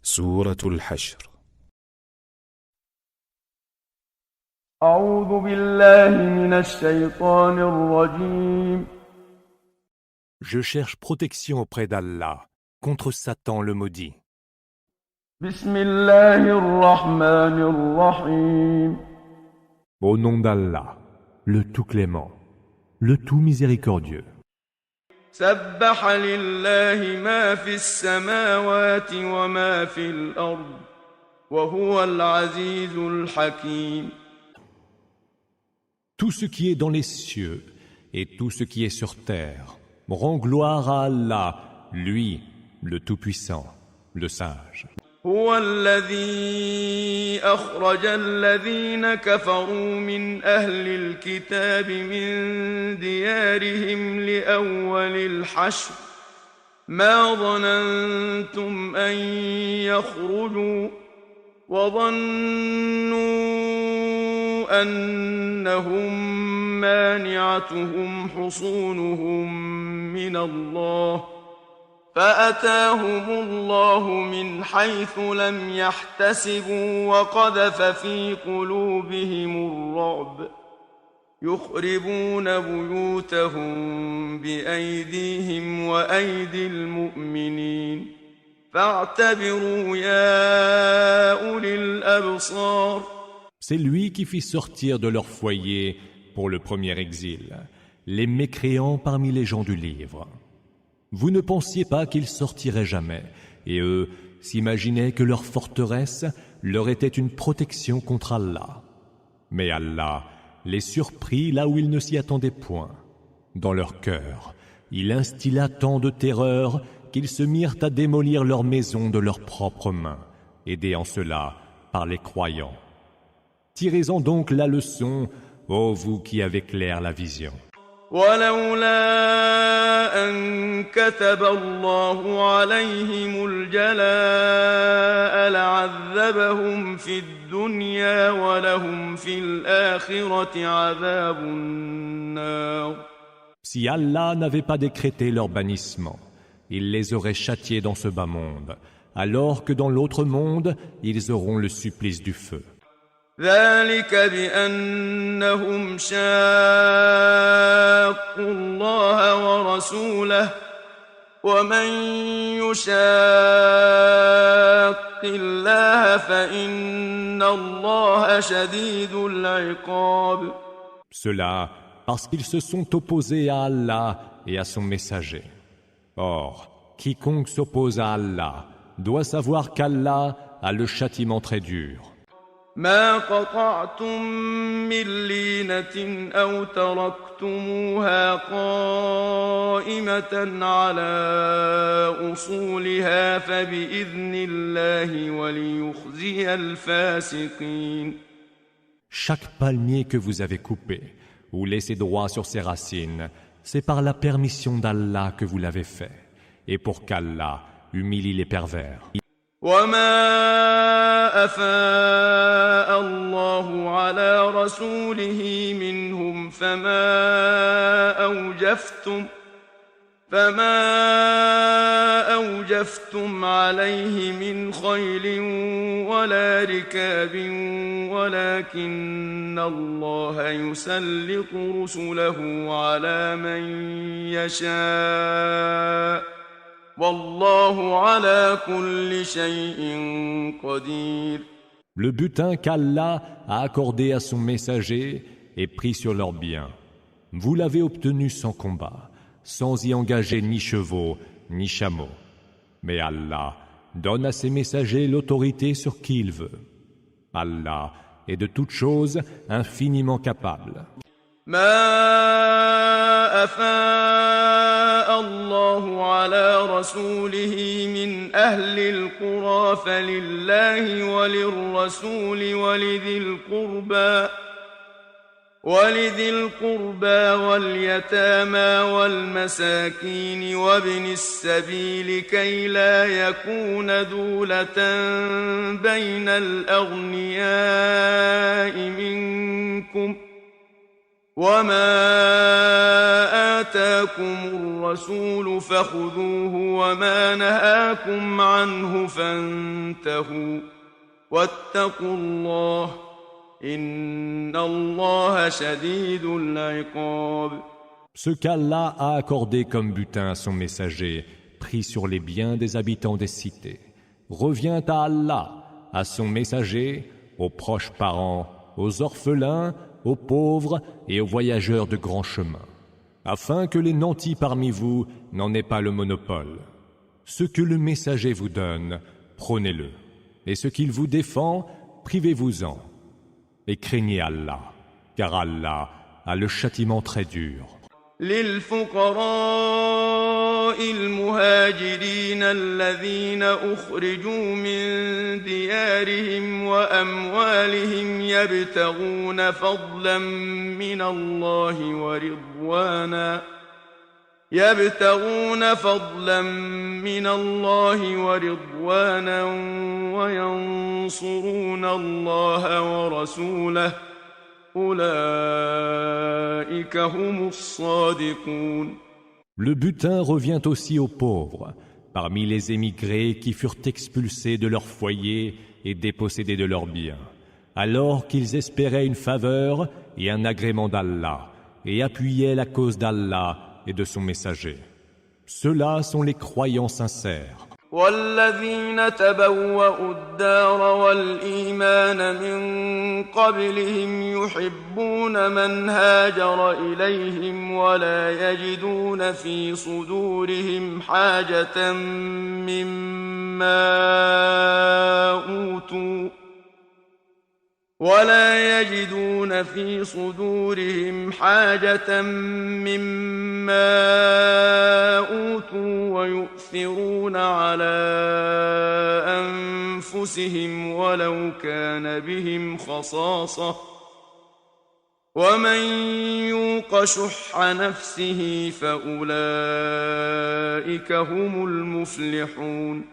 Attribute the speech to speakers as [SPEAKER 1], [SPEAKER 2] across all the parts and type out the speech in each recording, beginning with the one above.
[SPEAKER 1] سورة الحشر.
[SPEAKER 2] أعوذ بالله من الشيطان الرجيم.
[SPEAKER 3] Je cherche protection auprès d'Allah contre Satan le maudit.
[SPEAKER 2] بسم الله الرحمن الرحيم.
[SPEAKER 3] Au nom d'Allah, le tout clément, le tout miséricordieux.
[SPEAKER 2] سبح لله ما في السماوات وما في الأرض وهو العزيز الحكيم.
[SPEAKER 3] Tout ce qui est dans les cieux et tout ce qui est sur terre rend gloire à Allah, lui, le Tout-Puissant, le Sage.
[SPEAKER 2] هو الذي أخرج الذين كفروا من أهل الكتاب من ديارهم لأول الحشر ما ظننتم أن يخرجوا وظنوا أنهم مانعتهم حصونهم من الله فأتاهم الله من حيث لم يحتسبوا وقذف في قلوبهم الرعب يخربون بيوتهم بأيديهم وأيدي المؤمنين فاعتبروا يا أولي الأبصار.
[SPEAKER 3] C'est lui qui fit sortir de leur foyer pour le premier exil les mécréants parmi les gens du livre. Vous ne pensiez pas qu'ils sortiraient jamais, et eux s'imaginaient que leur forteresse leur était une protection contre Allah. Mais Allah les surprit là où ils ne s'y attendaient point. Dans leur cœur, il instilla tant de terreur qu'ils se mirent à démolir leurs maisons de leurs propres mains, aidés en cela par les croyants. Tirez-en donc la leçon, ô vous qui avez clair la vision.
[SPEAKER 2] ولولا أن كتب الله عليهم الجلاء لعذبهم في الدنيا ولهم في الآخرة عذاب النار.
[SPEAKER 3] Si Allah n'avait pas décrété leur bannissement, il les aurait châtiés dans ce bas monde, alors que dans l'autre monde, ils auront le supplice du feu.
[SPEAKER 2] ذلك بأنهم شاقوا الله ورسوله ومن يشاق الله فإن الله شديد العقاب.
[SPEAKER 3] Cela parce qu'ils se sont opposés à Allah et à son messager. Or, quiconque s'oppose à Allah doit savoir qu'Allah a le châtiment très dur.
[SPEAKER 2] ما قطعتم من لينة أو تركتموها قائمة على أصولها فبإذن الله وليخزي الفاسقين.
[SPEAKER 3] Chaque palmier que vous avez coupé ou laissé droit sur ses racines, c'est par la permission d'Allah que vous l'avez fait, et pour qu'Allah humilie les pervers.
[SPEAKER 2] وما أفاء الله على رسوله منهم فما أوجفتم عليه من خيل ولا ركاب ولكن الله يسلط رسله على من يشاء والله على كل شيء قدير.
[SPEAKER 3] Le butin qu'Allah a accordé à son messager est pris sur leurs biens. Vous l'avez obtenu sans combat, sans y engager ni chevaux, ni chameaux. Mais Allah donne à ses messagers l'autorité sur qui il veut. Allah est de toutes choses infiniment capable.
[SPEAKER 2] ما أفاء الله على رسوله من أهل القرى فلله وللرسول ولذي القربى واليتامى والمساكين وابن السبيل كي لا يكون دولة بين الأغنياء منكم وما آتاكم الرسول فخذوه وما نهاكم عنه فانتهوا واتقوا الله إن الله شديد العقاب.
[SPEAKER 3] Ce qu'Allah a accordé comme butin à son messager, pris sur les biens des habitants des cités, revient à Allah, à son messager, aux proches parents, aux orphelins, aux pauvres et aux voyageurs de grand chemin, afin que les nantis parmi vous n'en aient pas le monopole. Ce que le messager vous donne, prenez-le, et ce qu'il vous défend, privez-vous-en. Et craignez Allah, car Allah a le châtiment très dur.
[SPEAKER 2] للفقراء المهاجرين الذين أخرجوا من ديارهم وأموالهم يبتغون فضلا من الله ورضوانا وينصرون الله ورسوله أولئك هم الصادقون.
[SPEAKER 3] Le butin revient aussi aux pauvres, parmi les émigrés qui furent expulsés de leur foyer et dépossédés de leurs biens, alors qu'ils espéraient une faveur et un agrément d'Allah, et appuyaient la cause d'Allah et de son messager. Ceux-là sont les croyants sincères.
[SPEAKER 2] والذين تبوأوا الدار والإيمان من قبلهم يحبون من هاجر إليهم ولا يجدون في صدورهم حاجة مما أوتوا ويؤثرون على أنفسهم ولو كان بهم خصاصة ومن يوق شح نفسه فأولئك هم المفلحون.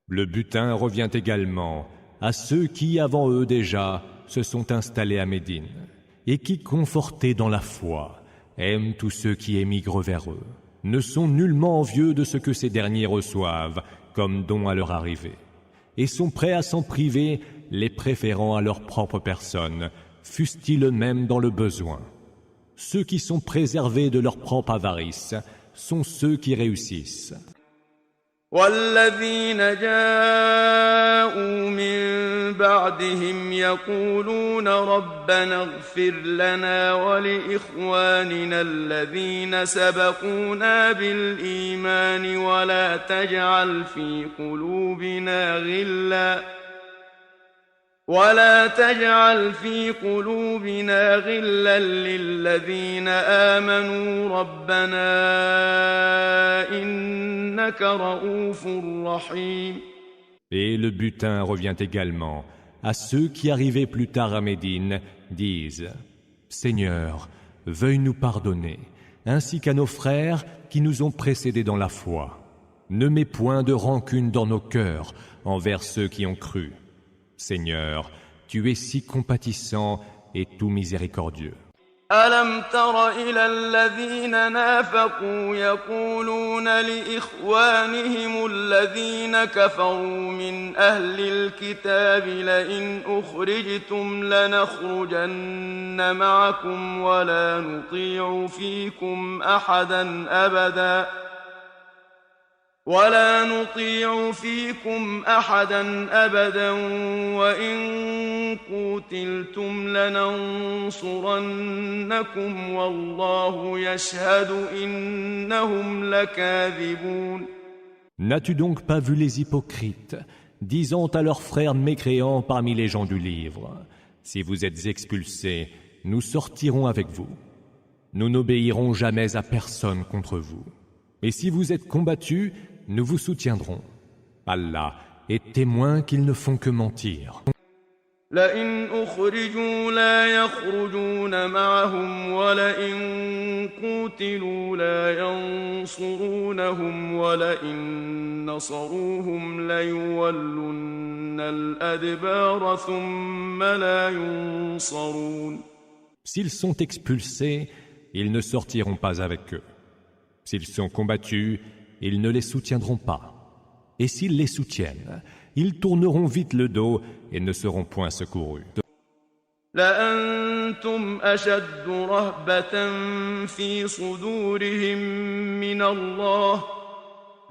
[SPEAKER 3] Le butin revient également à ceux qui, avant eux déjà, se sont installés à Médine et qui, confortés dans la foi, aiment tous ceux qui émigrent vers eux, ne sont nullement envieux de ce que ces derniers reçoivent comme don à leur arrivée, et sont prêts à s'en priver, les préférant à leur propre personne, fussent-ils eux-mêmes dans le besoin. Ceux qui sont préservés de leur propre avarice sont ceux qui réussissent.
[SPEAKER 2] والذين جاءوا من بعدهم يقولون ربنا اغفر لنا ولإخواننا الذين سبقونا بالإيمان ولا تجعل في قلوبنا غلا للذين آمنوا ربنا إنك رؤوف رحيم.
[SPEAKER 3] Et le butin revient également à ceux qui, arrivés plus tard à Médine, disent « Seigneur, veuille nous pardonner, ainsi qu'à nos frères qui nous ont précédés dans la foi. Ne mets point de rancune dans nos cœurs envers ceux qui ont cru. Seigneur, tu es si compatissant et tout miséricordieux. »
[SPEAKER 2] ألم تر إلى الذين نافقوا يقولون لإخوانهم الذين كفروا من أهل الكتاب لئن أخرجتم لنخرجن معكم ولا نطيع فيكم أحدا أبدا وإن قوتلتم لننصرنكم والله يشهد إنهم لكاذبون.
[SPEAKER 3] N'as-tu donc pas vu les hypocrites disant à leurs frères mécréants parmi les gens du livre, si vous êtes expulsés, nous sortirons avec vous. Nous n'obéirons jamais à personne contre vous. Et si vous êtes combattus, nous vous soutiendrons. Allah est témoin qu'ils ne font que mentir.
[SPEAKER 2] لئن أخرجوا لا يخرجون معهم ولئن قوتلوا لا ينصرونهم ولئن نصروهم ليولن الأدبار ثم لا ينصرون.
[SPEAKER 3] S'ils sont expulsés, ils ne sortiront pas avec eux. S'ils sont combattus, ils ne les soutiendront pas. Et s'ils les soutiennent, ils tourneront vite le dos et ne seront point secourus.
[SPEAKER 2] لأنتم أشد رهبة في صدورهم من الله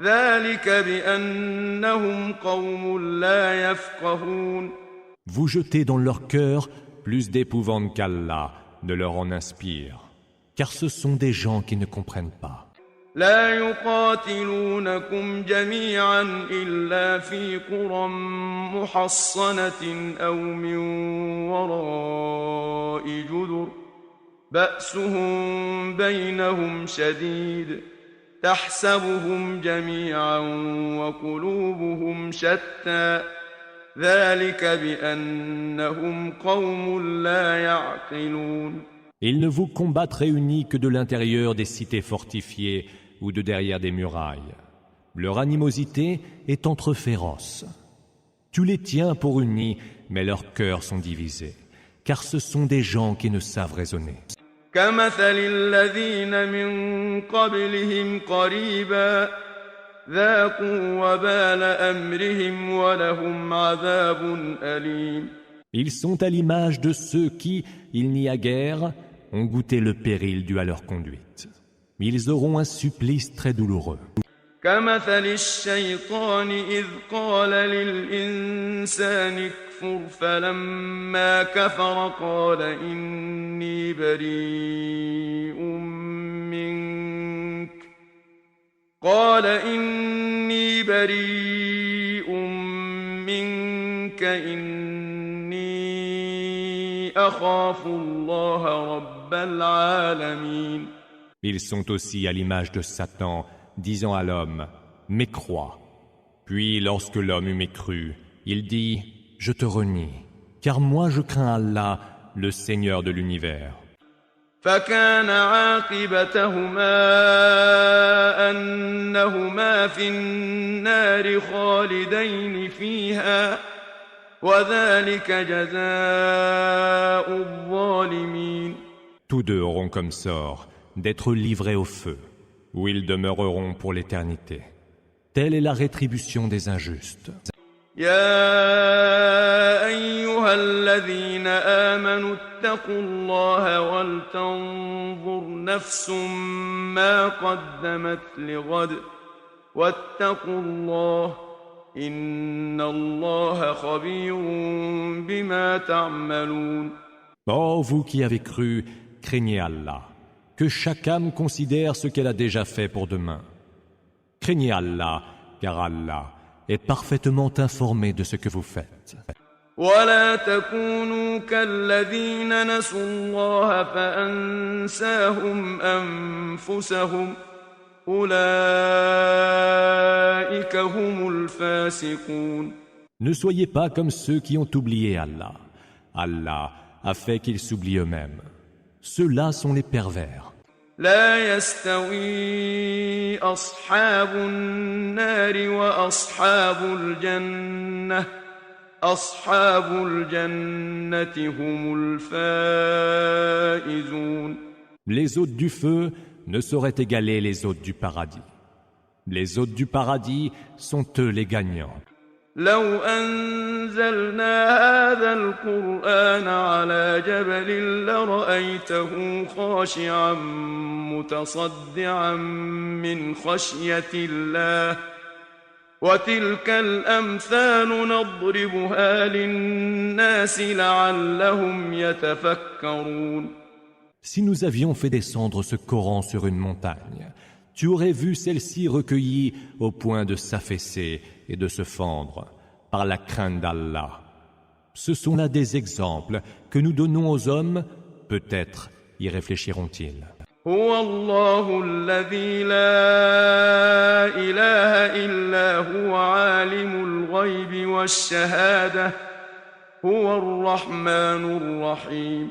[SPEAKER 2] ذلك بأنهم قوم لا يفقهون.
[SPEAKER 3] Vous jetez dans leur cœur plus d'épouvante qu'Allah ne leur en inspire, car ce sont des gens qui ne comprennent pas.
[SPEAKER 2] لا يقاتلونكم جميعا إلا في قرى محصنة أو من وراء جدر بأسهم بينهم شديد تحسبهم جميعا وقلوبهم شتى ذلك بأنهم قوم لا يعقلون.
[SPEAKER 3] Ils ne vous combattent réunis que de l'intérieur des cités fortifiées ou de derrière des murailles. Leur animosité est entre féroces. Tu les tiens pour unis, mais leurs cœurs sont divisés, car ce sont des gens qui ne savent raisonner.
[SPEAKER 2] كمثل الذين من قبلهم قريبا ذاقوا وبال أمرهم ولهم عذاب أليم.
[SPEAKER 3] Ils sont à l'image de ceux qui, il n'y a guère, ont goûté le péril dû à leur conduite. Ils auront un supplice très douloureux.
[SPEAKER 2] كمثل الشيطان إذ قال للإنسان اكفر فلما كفر قال إني بريء منك إني أخاف الله رب العالمين.
[SPEAKER 3] Ils sont aussi à l'image de Satan, disant à l'homme « Mécrois ». Puis lorsque l'homme eut mécru, il dit « Je te renie, car moi je crains Allah, le Seigneur de l'univers. »
[SPEAKER 2] فكان عاقبتهما أنهما في النار خالدين فيها وذلك جزاء الظالمين.
[SPEAKER 3] Tous deux auront comme sort d'être livrés au feu, où ils demeureront pour l'éternité. Telle est la rétribution des injustes.
[SPEAKER 2] يا أيها الذين آمنوا اتقوا الله ولتنظر نفس ما قدمت لغد واتقوا الله إن الله خبير بما تعملون.
[SPEAKER 3] Ô vous qui avez cru, craignez Allah, que chaque âme considère ce qu'elle a déjà fait pour demain. Craignez Allah, car Allah est parfaitement informé de ce que vous faites.
[SPEAKER 2] ولا تكونوا كالذين نسوا الله فأنساهم أنفسهم أولئك هم الفاسقون.
[SPEAKER 3] Ne soyez pas comme ceux qui ont oublié Allah. Allah a fait qu'ils s'oublient eux-mêmes. Ceux-là sont les pervers.
[SPEAKER 2] لا يستوي أصحاب النار وأصحاب الجنة أصحاب الجنة هم الفائزون.
[SPEAKER 3] Les hôtes du feu ne sauraient égaler les hôtes du paradis. Les hôtes du paradis sont eux les gagnants.
[SPEAKER 2] لو أنزلنا هذا القرآن على جبل لرأيته خاشعا متصدعا من خشية الله وتلك الأمثال نضربها للناس لعلهم يتفكرون.
[SPEAKER 3] Si nous avions fait descendre ce Coran sur une montagne, tu aurais vu celle-ci recueillie au point de s'affaisser et de se fendre par la crainte d'Allah. Ce sont là des exemples que nous donnons aux hommes, peut-être y réfléchiront-ils.
[SPEAKER 2] هو الله الذي لا إله إلا هو عالم الغيب والشهادة هو الرحمن الرحيم.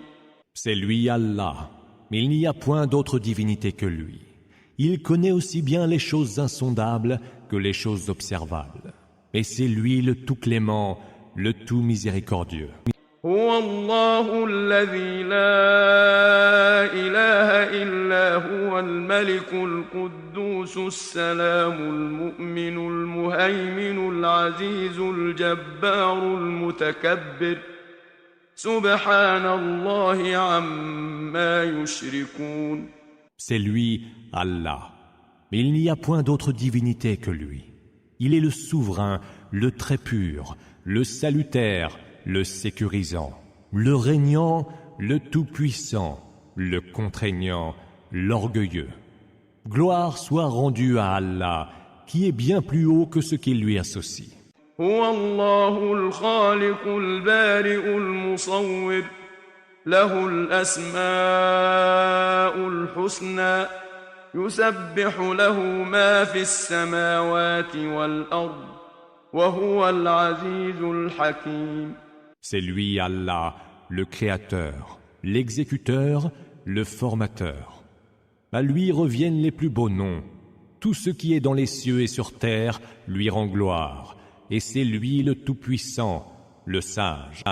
[SPEAKER 3] C'est lui Allah, mais il n'y a point d'autre divinité que lui. Il connaît aussi bien les choses insondables que les choses observables. Et c'est lui le tout clément, le tout miséricordieux.
[SPEAKER 2] هو هو الله الذي لا إله إلا هو الملك القدوس السلام المؤمن المهيمن العزيز الجبار المتكبر سبحان الله عما يشركون.
[SPEAKER 3] C'est lui, Allah. Mais il n'y a point d'autre divinité que lui. Il est le souverain, le très pur, le salutaire, le sécurisant, le régnant, le tout-puissant, le contraignant, l'orgueilleux. Gloire soit rendue à Allah, qui est bien plus haut que ce qu'il lui associe.
[SPEAKER 2] هو الله الخالق البارئ المصور له الأسماء الحسنى يسبح له ما في السماوات والأرض وهو العزيز الحكيم.
[SPEAKER 3] C'est lui, Allah, le Créateur, l'exécuteur, le formateur. À lui reviennent les plus beaux noms. Tout ce qui est dans les cieux et sur terre lui rend gloire. Et c'est lui le Tout-Puissant, le Sage.